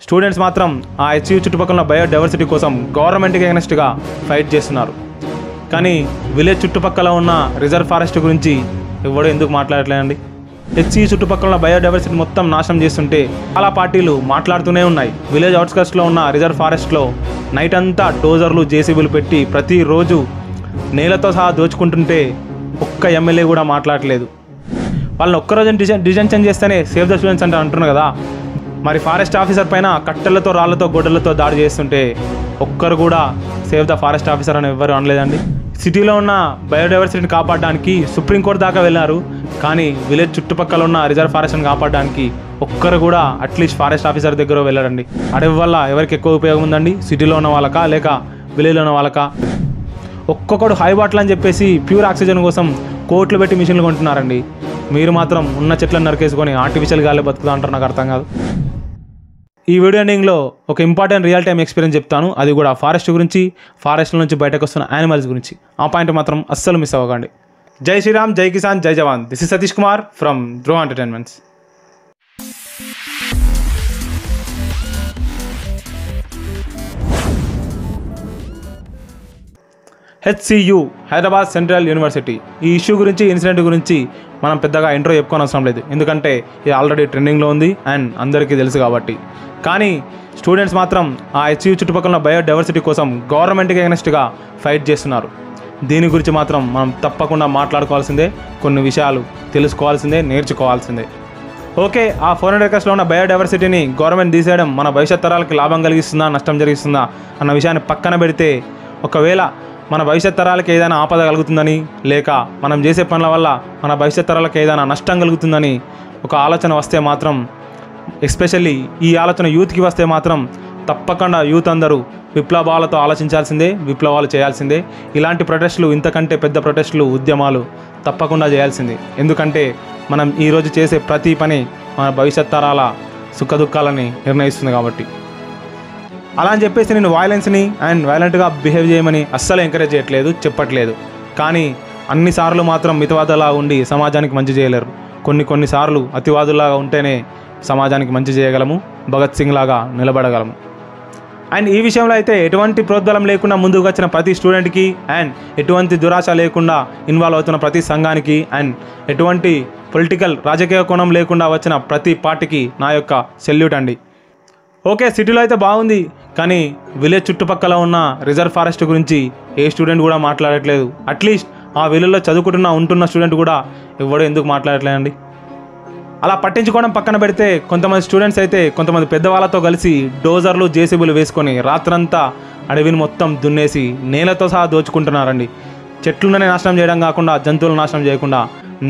Students మాత్రం ఆ హెచ్యూ చుట్టుపక్కల బయోడైవర్సిటీ కోసం గవర్నమెంట్కి ఎగనెస్ట్గా ఫైట్ చేస్తున్నారు. కానీ విలేజ్ చుట్టుపక్కల ఉన్న రిజర్వ్ ఫారెస్ట్ గురించి ఎవడో ఎందుకు మాట్లాడట్లేదండి? హెచ్యూ చుట్టుపక్కల బయోడైవర్సిటీ మొత్తం నాశనం చేస్తుంటే చాలా పార్టీలు మాట్లాడుతూనే ఉన్నాయి. విలేజ్ అవుట్స్కట్స్లో ఉన్న రిజర్వ్ ఫారెస్ట్లో నైట్ అంతా డోజర్లు జేసీబీలు పెట్టి ప్రతిరోజు నేలతో సహా దోచుకుంటుంటే ఒక్క ఎమ్మెల్యే కూడా మాట్లాడలేదు. వాళ్ళని ఒక్కరోజు డిటెన్షన్ చేస్తేనే సేవ్ ద స్టూడెంట్స్ అంటే అంటున్నారు కదా. మరి ఫారెస్ట్ ఆఫీసర్ పైన కట్టెలతో రాళ్లతో గొడ్డలతో దాడి చేస్తుంటే ఒక్కరు కూడా సేవ్ ద ఫారెస్ట్ ఆఫీసర్ అని ఎవ్వరు అనలేదండి. సిటీలో ఉన్న బయోడైవర్సిటీని కాపాడడానికి సుప్రీంకోర్టు దాకా వెళ్ళారు. కానీ విలేజ్ చుట్టుపక్కల ఉన్న రిజర్వ్ ఫారెస్ట్ని కాపాడడానికి ఒక్కరు కూడా అట్లీస్ట్ ఫారెస్ట్ ఆఫీసర్ దగ్గర వెళ్ళారండి. అడవి వల్ల ఎవరికి ఎక్కువ ఉపయోగం ఉందండి? సిటీలో ఉన్న వాళ్ళకా లేక విలేజ్లో ఉన్న వాళ్ళకా? ఒక్కొక్కడు హై బాటిల్ అని చెప్పేసి ప్యూర్ ఆక్సిజన్ కోసం కోట్లు పెట్టి మిషన్లు కొంటున్నారండి. మీరు మాత్రం ఉన్న చెట్లను నరికేసుకొని ఆర్టిఫిషియల్ గాలి బతుకుతా అంటారు. నాకు అర్థం కాదు. ఈ వీడియో ఎండింగ్లో ఒక ఇంపార్టెంట్ రియల్ టైమ్ ఎక్స్పీరియన్స్ చెప్తాను. అది కూడా ఫారెస్ట్ గురించి, ఫారెస్ట్ నుంచి బయటకు వస్తున్న యానిమల్స్ గురించి. ఆ పాయింట్ మాత్రం అస్సలు మిస్ అవ్వకండి. జై శ్రీరామ్, జై కిసాన్, జై జవాన్. This is Satish Kumar from Dhruva entertainments. HCU Hyderabad central university. ఈ ఇష్యూ గురించి, ఇన్సిడెంట్ గురించి మనం పెద్దగా ఇంట్రో చెప్పుకోని అవసరం లేదు, ఎందుకంటే ఇది ఆల్రెడీ ట్రెండింగ్లో ఉంది అండ్ అందరికీ తెలుసు కాబట్టి. కానీ స్టూడెంట్స్ మాత్రం ఆ హెచ్సియు చుట్టుపక్కల బయోడైవర్సిటీ కోసం గవర్నమెంట్కి ఎగనెస్ట్గా ఫైట్ చేస్తున్నారు. దీని గురించి మాత్రం మనం తప్పకుండా మాట్లాడుకోవాల్సిందే, కొన్ని విషయాలు తెలుసుకోవాల్సిందే, నేర్చుకోవాల్సిందే. ఓకే, ఆ 400 acresలో ఉన్న బయోడైవర్సిటీని గవర్నమెంట్ తీసేయడం మన భవిష్యత్ తరాలకి లాభం కలిగిస్తుందా, నష్టం జరిగిస్తుందా అన్న విషయాన్ని పక్కన పెడితే, ఒకవేళ మన భవిష్యత్ తరాలకి ఏదైనా ఆపద కలుగుతుందని, లేక మనం చేసే పనుల వల్ల మన భవిష్యత్ తరాలకి ఏదైనా నష్టం కలుగుతుందని ఒక ఆలోచన వస్తే మాత్రం, ఎస్పెషల్లీ ఈ ఆలోచన యూత్కి వస్తే మాత్రం తప్పకుండా యూత్ అందరూ విప్లవాలతో ఆలోచించాల్సిందే, విప్లవాలు చేయాల్సిందే. ఇలాంటి ప్రొటెస్టులు, ఇంతకంటే పెద్ద ప్రొటెస్టులు, ఉద్యమాలు తప్పకుండా చేయాల్సిందే. ఎందుకంటే మనం ఈరోజు చేసే ప్రతి పని మన భవిష్యత్ తరాల సుఖదుఖాలని నిర్ణయిస్తుంది కాబట్టి. అలా అని చెప్పేసి నేను వైలెన్స్ని అండ్ వైలెంట్గా బిహేవ్ చేయమని అస్సలు ఎంకరేజ్ చేయట్లేదు, చెప్పట్లేదు. కానీ అన్నిసార్లు మాత్రం మితవాదులా ఉండి సమాజానికి మంచి చేయలేరు. కొన్నిసార్లు అతివాదులాగా ఉంటేనే సమాజానికి మంచి చేయగలము, భగత్ సింగ్ లాగా నిలబడగలము. అండ్ ఈ విషయంలో అయితే ఎటువంటి ప్రోద్బలం లేకుండా ముందుకు వచ్చిన ప్రతి స్టూడెంట్కి, అండ్ ఎటువంటి దురాశ లేకుండా ఇన్వాల్వ్ అవుతున్న ప్రతి సంఘానికి, అండ్ ఎటువంటి పొలిటికల్ రాజకీయ కోణం లేకుండా వచ్చిన ప్రతి పార్టీకి నా యొక్క సెల్యూట్ అండి. ఓకే, సిటీలో అయితే బాగుంది, కానీ విలేజ్ చుట్టుపక్కల ఉన్న రిజర్వ్ ఫారెస్ట్ గురించి ఏ స్టూడెంట్ కూడా మాట్లాడట్లేదు. అట్లీస్ట్ ఆ విలేజ్లో ఉంటున్న స్టూడెంట్ కూడా ఎవడో ఎందుకు మాట్లాడట్లేదండి? అలా పట్టించుకోవడం పక్కన పెడితే, కొంతమంది స్టూడెంట్స్ అయితే కొంతమంది పెద్దవాళ్ళతో కలిసి డోజర్లు, జేసీబీలు వేసుకొని రాత్రంతా అడవిని మొత్తం దున్నేసి నేలతో సహా దోచుకుంటున్నారండి. చెట్లునే నాశనం చేయడం కాకుండా, జంతువులను నాశనం చేయకుండా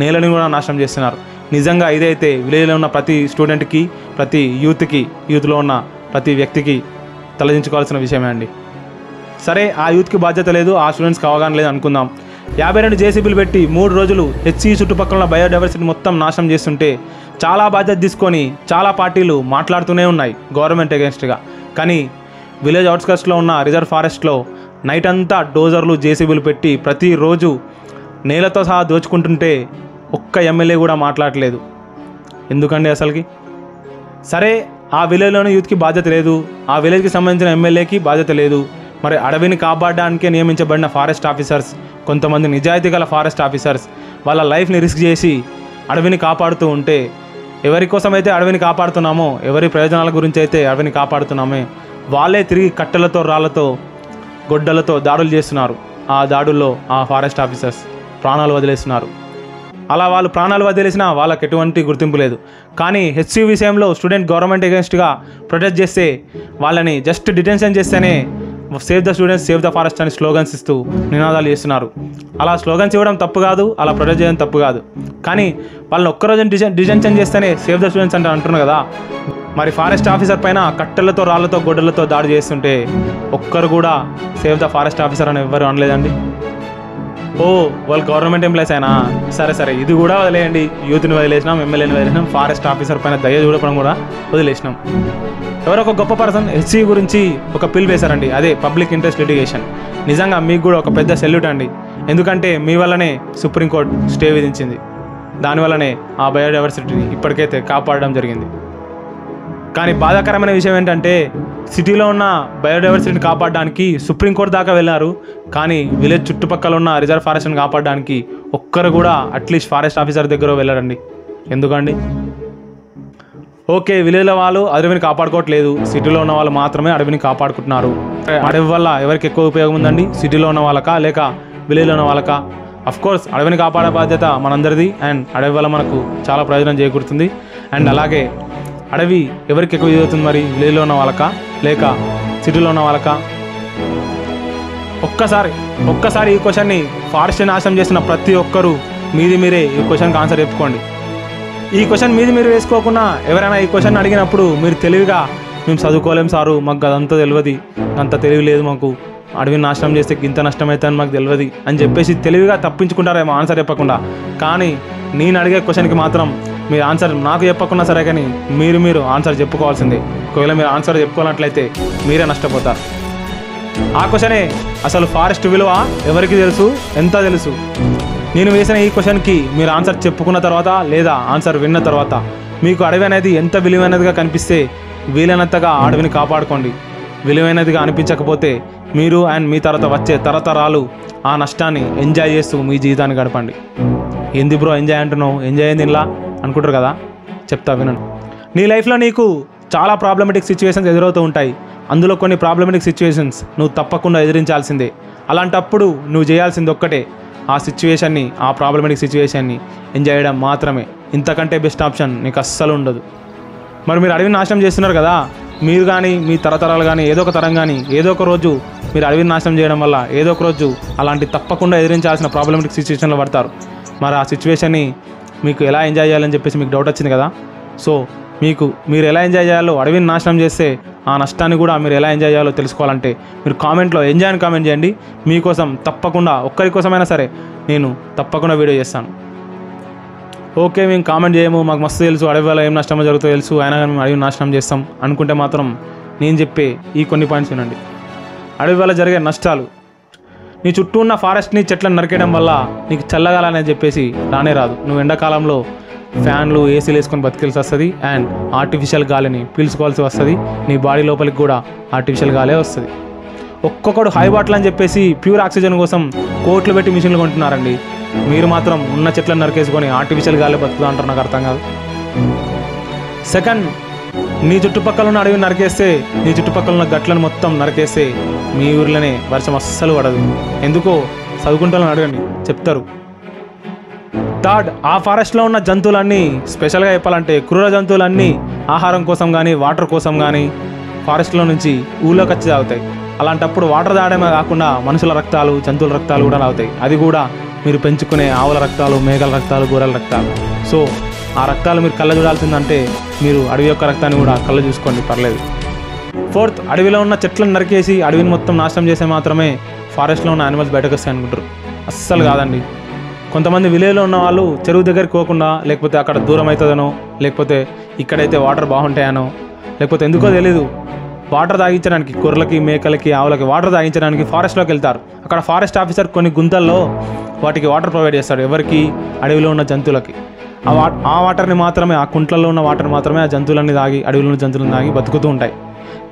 నేలని కూడా నాశనం చేస్తున్నారు. నిజంగా ఇదైతే విలేజ్లో ఉన్న ప్రతి స్టూడెంట్కి, ప్రతి యూత్లో ఉన్న ప్రతి వ్యక్తికి తలదించుకోవాల్సిన విషయమే అండి. సరే, ఆ యూత్కి బాధ్యత లేదు, ఆ స్టూడెంట్స్కి అవగాహన లేదు అనుకుందాం. 52 జేసీబీలు పెట్టి 3 రోజులు హెచ్సియు చుట్టుపక్కల బయోడైవర్సిటీ మొత్తం నాశనం చేస్తుంటే చాలా బాధ్యత తీసుకొని చాలా పార్టీలు మాట్లాడుతూనే ఉన్నాయి గవర్నమెంట్ అగెన్స్ట్గా. కానీ విలేజ్ అవుట్స్కట్స్లో ఉన్న రిజర్వ్ ఫారెస్ట్లో నైట్ అంతా డోజర్లు, జేసీబీలు పెట్టి ప్రతిరోజు నేలతో సహా దోచుకుంటుంటే ఒక్క ఎమ్మెల్యే కూడా మాట్లాడలేదు. ఎందుకండి అసలుకి? సరే, ఆ విలేజ్లోని యూత్కి బాధ్యత లేదు, ఆ విలేజ్కి సంబంధించిన ఎమ్మెల్యేకి బాధ్యత లేదు. మరి అడవిని కాపాడడానికే నియమించబడిన ఫారెస్ట్ ఆఫీసర్స్, కొంతమంది నిజాయితీ గల ఫారెస్ట్ ఆఫీసర్స్ వాళ్ళ లైఫ్ని రిస్క్ చేసి అడవిని కాపాడుతూ ఉంటే, ఎవరి కోసమైతే అడవిని కాపాడుతున్నామో, ఎవరి ప్రయోజనాల గురించి అయితే అడవిని కాపాడుతున్నామో వాళ్ళే తిరిగి కట్టెలతో, రాళ్లతో, గొడ్డలతో దాడులు చేస్తున్నారు. ఆ దాడుల్లో ఆ ఫారెస్ట్ ఆఫీసర్స్ ప్రాణాలు వదిలేస్తున్నారు. అలా వాళ్ళు ప్రాణాలు వదిలేసినా వాళ్ళకి ఎటువంటి గుర్తింపు లేదు. కానీ హెచ్సియు విషయంలో స్టూడెంట్ గవర్నమెంట్ అగెన్స్ట్గా ప్రొటెస్ట్ చేస్తే, వాళ్ళని జస్ట్ డిటెన్షన్ చేస్తేనే save the students, save the forest అని స్లోగన్స్ ఇస్తూ నినాదాలు చేస్తున్నారు. అలా స్లోగన్స్ ఇవ్వడం తప్పు కాదు, అలా ప్రొటెస్ట్ చేయడం తప్పు కాదు. కానీ వాళ్ళని ఒక్కరోజు డిటెన్షన్ చేస్తేనే సేవ్ ద స్టూడెంట్స్ అంటే అంటున్నారు కదా. మరి ఫారెస్ట్ ఆఫీసర్ పైన కట్టెలతో, రాళ్లతో, గొడ్డలతో దాడి చేస్తుంటే ఒక్కరు కూడా సేవ్ ద ఫారెస్ట్ ఆఫీసర్ అని ఎవ్వరు అనలేదండి. ఓ, వాళ్ళు గవర్నమెంట్ ఎంప్లాయీస్ అయినా సరే, ఇది కూడా వదిలేయండి. యూత్ని వదిలేసినాం, ఎమ్మెల్యేని వదిలేసినాం, ఫారెస్ట్ ఆఫీసర్ పైన దయ చూడడం కూడా వదిలేసినాం. ఎవరో ఒక గొప్ప పర్సన్ హెచ్సియు గురించి ఒక పిల్ వేశారండి, అదే పబ్లిక్ ఇంట్రెస్ట్ లిటిగేషన్. నిజంగా మీకు కూడా ఒక పెద్ద సెల్యూట్ అండి. ఎందుకంటే మీ వల్లనే సుప్రీంకోర్టు స్టే విధించింది. దానివల్లనే ఆ బయోడైవర్సిటీని ఇప్పటికైతే కాపాడడం జరిగింది. కానీ బాధాకరమైన విషయం ఏంటంటే సిటీలో ఉన్న బయోడైవర్సిటీని కాపాడడానికి సుప్రీంకోర్టు దాకా వెళ్ళారు, కానీ విలేజ్ చుట్టుపక్కల ఉన్న రిజర్వ్ ఫారెస్ట్ని కాపాడడానికి ఒక్కరు కూడా అట్లీస్ట్ ఫారెస్ట్ ఆఫీసర్ దగ్గర వెళ్ళారండి. ఎందుకండి? ఓకే, విలేజ్లో వాళ్ళు అడవిని కాపాడుకోవట్లేదు, సిటీలో ఉన్న వాళ్ళు మాత్రమే అడవిని కాపాడుకుంటున్నారు. అడవి వల్ల ఎవరికి ఎక్కువ ఉపయోగం ఉందండి? సిటీలో ఉన్న వాళ్ళకా లేక విలేజ్లో ఉన్న వాళ్ళకా? అఫ్కోర్స్ అడవిని కాపాడే బాధ్యత మనందరిది, అండ్ అడవి వల్ల మనకు చాలా ప్రయోజనం చేకూరుతుంది. అండ్ అలాగే అడవి ఎవరికి ఎక్కువ యూజ్ అవుతుంది మరి? విలేజ్లో ఉన్న వాళ్ళకా లేక సిటీలో ఉన్న వాళ్ళకా? ఒక్కసారి ఈ క్వశ్చన్ని ఫారెస్ట్ నాశనం చేసిన ప్రతి ఒక్కరూ మీరే ఈ క్వశ్చన్కి ఆన్సర్ చెప్పుకోండి. ఈ క్వశ్చన్ మీరు వేసుకోకుండా ఎవరైనా ఈ క్వశ్చన్ అడిగినప్పుడు మీరు తెలివిగా మేము చదువుకోలేం సారు, మాకు అదంతా తెలియదు, అంత తెలివి లేదు మాకు, అడవిని నాశనం చేస్తే ఇంత నష్టం అవుతుందని మాకు తెలియదు అని చెప్పేసి తెలివిగా తప్పించుకుంటారేమో ఆన్సర్ చెప్పకుండా. కానీ నేను అడిగే క్వశ్చన్కి మాత్రం మీరు ఆన్సర్ నాకు చెప్పకుండా సరే, కానీ మీరు ఆన్సర్ చెప్పుకోవాల్సిందే. ఒకవేళ మీరు ఆన్సర్ చెప్పుకోనట్లయితే మీరే నష్టపోతారు. ఆ క్వశ్చనే అసలు ఫారెస్ట్ విలువ ఎవరికి తెలుసు, ఎంత తెలుసు? నేను వేసిన ఈ క్వశ్చన్కి మీరు ఆన్సర్ చెప్పుకున్న తర్వాత లేదా ఆన్సర్ విన్న తర్వాత మీకు అడవి అనేది ఎంత విలువైనదిగా కనిపిస్తే వీలైనంతగా అడవిని కాపాడుకోండి. విలువైనదిగా అనిపించకపోతే మీరు అండ్ మీ తర్వాత వచ్చే తరతరాలు ఆ నష్టాన్ని ఎంజాయ్ చేస్తూ మీ జీవితాన్ని గడపండి. ఏంది బ్రో ఎంజాయ్ అంటున్నావు, ఎంజాయ్ అయింది ఇలా అనుకుంటారు కదా, చెప్తా వినండి. నీ లైఫ్లో నీకు చాలా ప్రాబ్లమెటిక్ సిచ్యువేషన్స్ ఎదురవుతూ ఉంటాయి. అందులో కొన్ని ప్రాబ్లమెటిక్ సిచ్యువేషన్స్ నువ్వు తప్పకుండా ఎదిరించాల్సిందే. అలాంటప్పుడు నువ్వు చేయాల్సింది ఒక్కటే, ఆ సిచ్యువేషన్ని, ఆ ప్రాబ్లమెటిక్ సిచ్యువేషన్ని ఎంజాయ్ చేయడం మాత్రమే. ఇంతకంటే బెస్ట్ ఆప్షన్ నీకు అస్సలు ఉండదు. మరి మీరు అడవిని నాశనం చేస్తున్నారు కదా, మీరు కానీ మీ తరతరాలు కానీ ఏదో ఒక తరం కానీ ఏదో ఒక రోజు మీరు అడవిని నాశనం చేయడం వల్ల ఏదో ఒక రోజు అలాంటి తప్పకుండా ఎదిరించాల్సిన ప్రాబ్లమెటిక్ సిచ్యువేషన్లో పడతారు. మరి ఆ సిచ్యువేషన్ని మీకు ఎలా ఎంజాయ్ చేయాలని చెప్పేసి మీకు డౌట్ వచ్చింది కదా. సో మీరు ఎలా ఎంజాయ్ చేయాలో, అడవిని నాశనం చేస్తే ఆ నష్టాన్ని కూడా మీరు ఎలా ఎంజాయ్ చేయాలో తెలుసుకోవాలంటే మీరు కామెంట్లో ఎంజాయ్ అని కామెంట్ చేయండి. మీకోసం తప్పకుండా ఒక్కరి కోసమైనా సరే నేను తప్పకుండా వీడియో చేస్తాను. ఓకే, మేము కామెంట్ చేయము, మాకు మస్తు తెలుసు అడవి వల్ల ఏం నష్టమో జరుగుతుందో తెలుసు, అయినా కానీ మేము అడవిని నాశనం చేస్తాం అనుకుంటే మాత్రం నేను చెప్పే ఈ కొన్ని పాయింట్స్ వినండి. అడవి వల్ల జరిగే నష్టాలు: నీ చుట్టూ ఉన్న ఫారెస్ట్ని, చెట్లను నరికేయడం వల్ల నీకు చల్లగాలని చెప్పేసి రానే రాదు. నువ్వు ఎండాకాలంలో ఫ్యాన్లు, ఏసీలు వేసుకొని బతికేల్సి వస్తుంది అండ్ ఆర్టిఫిషియల్ గాలిని పీల్చుకోవాల్సి వస్తుంది. నీ బాడీ లోపలికి కూడా ఆర్టిఫిషియల్ గాలే వస్తుంది. ఒక్కొక్కడు హై బాటిల్ అని చెప్పేసి ప్యూర్ ఆక్సిజన్ కోసం కోట్లు పెట్టి మిషన్లు కొంటున్నారండి. మీరు మాత్రం ఉన్న చెట్లను నరికేసుకొని ఆర్టిఫిషియల్ గాలే బతుకుతా అంటారు, నాకు అర్థం కాదు. సెకండ్, నీ చుట్టుపక్కల ఉన్న అడవిని నరికేస్తే, నీ చుట్టుపక్కల ఉన్న గట్లను మొత్తం నరికేస్తే మీ ఊర్లోనే వర్షం అస్సలు పడదు. ఎందుకో చదువుకుంటాలని అడగండి, చెప్తారు. థర్డ్, ఆ ఫారెస్ట్లో ఉన్న జంతువులన్నీ, స్పెషల్గా చెప్పాలంటే క్రూర జంతువులన్నీ ఆహారం కోసం కానీ వాటర్ కోసం కానీ ఫారెస్ట్లో నుంచి ఊళ్ళోకి వచ్చి తాగుతాయి. అలాంటప్పుడు వాటర్ తాగడమే కాకుండా మనుషుల రక్తాలు, జంతువుల రక్తాలు కూడా తాగుతాయి. అది కూడా మీరు పెంచుకునే ఆవుల రక్తాలు, మేకల రక్తాలు, గొర్రెల రక్తాలు. సో ఆ రక్తాలు మీరు కళ్ళ చూడాల్సిందంటే మీరు అడవి యొక్క రక్తాన్ని కూడా కళ్ళ చూసుకోండి, పర్లేదు. ఫోర్త్, అడవిలో ఉన్న చెట్లను నరికేసి అడవిని మొత్తం నాశనం చేస్తే మాత్రమే ఫారెస్ట్లో ఉన్న యానిమల్స్ బయటకు వస్తాయి అనుకుంటారు. అస్సలు కాదండి. కొంతమంది విలేజ్లో ఉన్న వాళ్ళు చెరువు దగ్గరికి పోకుండా, లేకపోతే అక్కడ దూరం అవుతుందనో, లేకపోతే ఇక్కడైతే వాటర్ బాగుంటాయనో, లేకపోతే ఎందుకో తెలీదు వాటర్ తాగించడానికి, గొర్రెలకి, మేకలకి, ఆవులకి వాటర్ తాగించడానికి ఫారెస్ట్లోకి వెళ్తారు. అక్కడ ఫారెస్ట్ ఆఫీసర్ కొన్ని గుంతల్లో వాటికి వాటర్ ప్రొవైడ్ చేస్తాడు. ఎవరికి? అడవిలో ఉన్న జంతువులకి. ఆ వాటర్ని మాత్రమే, ఆ కుంట్లలో ఉన్న వాటర్ మాత్రమే ఆ జంతువులన్నీ తాగి, అడవిలో ఉన్న జంతువులను తాగి బతుకుతూ ఉంటాయి.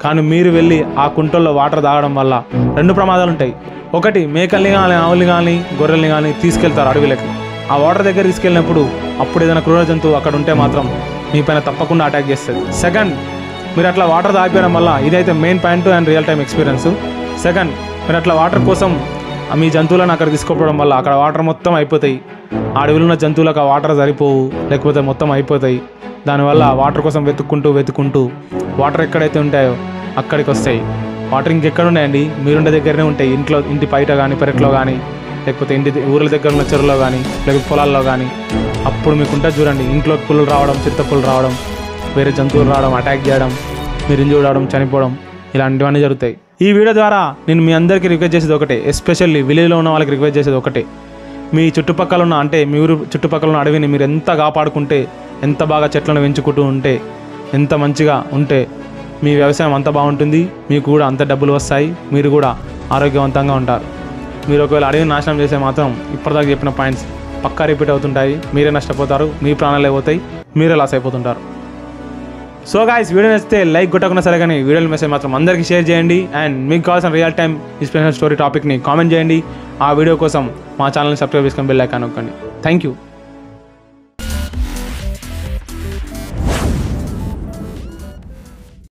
కానీ మీరు వెళ్ళి ఆ కుంటల్లో వాటర్ తాగడం వల్ల 2 ప్రమాదాలు ఉంటాయి. ఒకటి, మేకల్ని కానీ, ఆవుల్ని కానీ, గొర్రెల్ని కానీ తీసుకెళ్తారు అడవిలోకి. ఆ వాటర్ దగ్గర తీసుకెళ్ళినప్పుడు అప్పుడు ఏదైనా క్రూర జంతువు అక్కడ ఉంటే మాత్రం మీ పైన తప్పకుండా అటాక్ చేస్తుంది. సెకండ్, మీరు అట్లా వాటర్ తాగిపోయడం వల్ల, ఇదైతే main point and real time experience. Second, మీరు అట్లా వాటర్ కోసం మీ జంతువులను అక్కడ తీసుకోవడం వల్ల అక్కడ వాటర్ మొత్తం అయిపోతాయి. ఆ అడవిలో ఉన్న జంతువులకు ఆ వాటర్ సరిపోవు, లేకపోతే మొత్తం అయిపోతాయి. దానివల్ల వాటర్ కోసం వెతుక్కుంటూ వాటర్ ఎక్కడైతే ఉంటాయో అక్కడికి వస్తాయి. వాటర్ ఇంకెక్కడ ఉన్నాయండి? మీరుండే దగ్గరనే ఉంటాయి. ఇంటి బయట కానీ, పెరట్లో కానీ, లేకపోతే ఊర్ల దగ్గర ఉన్న చెరువులో కానీ, లేకపోతే పొలాల్లో కానీ. అప్పుడు మీకు ఉంటుంది చూడండి, ఇంట్లోకి పుల్లు రావడం, చిత్తపుల్లు రావడం, వేరే జంతువులు రావడం, అటాక్ చేయడం, మీరు ఇంజూర్ అవడం, చనిపోవడం, ఇలాంటివన్నీ జరుగుతాయి. ఈ వీడియో ద్వారా నేను మీ అందరికీ రిక్వెస్ట్ చేసేది ఒకటే, ఎస్పెషల్లీ విలేజ్లో ఉన్న వాళ్ళకి రిక్వెస్ట్ చేసేది ఒకటే. మీ చుట్టుపక్కల ఉన్న, అంటే మీ ఊరు చుట్టుపక్కల ఉన్న అడవిని మీరు ఎంత కాపాడుకుంటే, ఎంత బాగా చెట్లను పెంచుకుంటూ ఉంటే, ఎంత మంచిగా ఉంటే మీ వ్యవసాయం అంత బాగుంటుంది, మీకు కూడా అంత డబ్బులు వస్తాయి, మీరు కూడా ఆరోగ్యవంతంగా ఉంటారు. మీరు ఒకవేళ అడవిని నాశనం చేసే మాత్రం ఇప్పటిదాకా చెప్పిన పాయింట్స్ పక్కా రిపీట్ అవుతుంటాయి. మీరే నష్టపోతారు, మీ ప్రాణాలే పోతాయి, మీరే లాస్ అయిపోతుంటారు. సో గాయ్స్, వీడియో నచ్చితే లైక్ కొట్టకుండా సరే కానీ వీడియోల మెసేజ్ మాత్రం అందరికీ షేర్ చేయండి. అండ్ మీకు కావాల్సిన రియల్ టైమ్ ఇన్స్పిరేషనల్ స్టోరీ టాపిక్ని కామెంట్ చేయండి. ఆ వీడియో కోసం మా ఛానల్ని సబ్స్క్రైబ్ చేసుకొని బెల్ ఐకాన్ నొక్కండి. Thank you.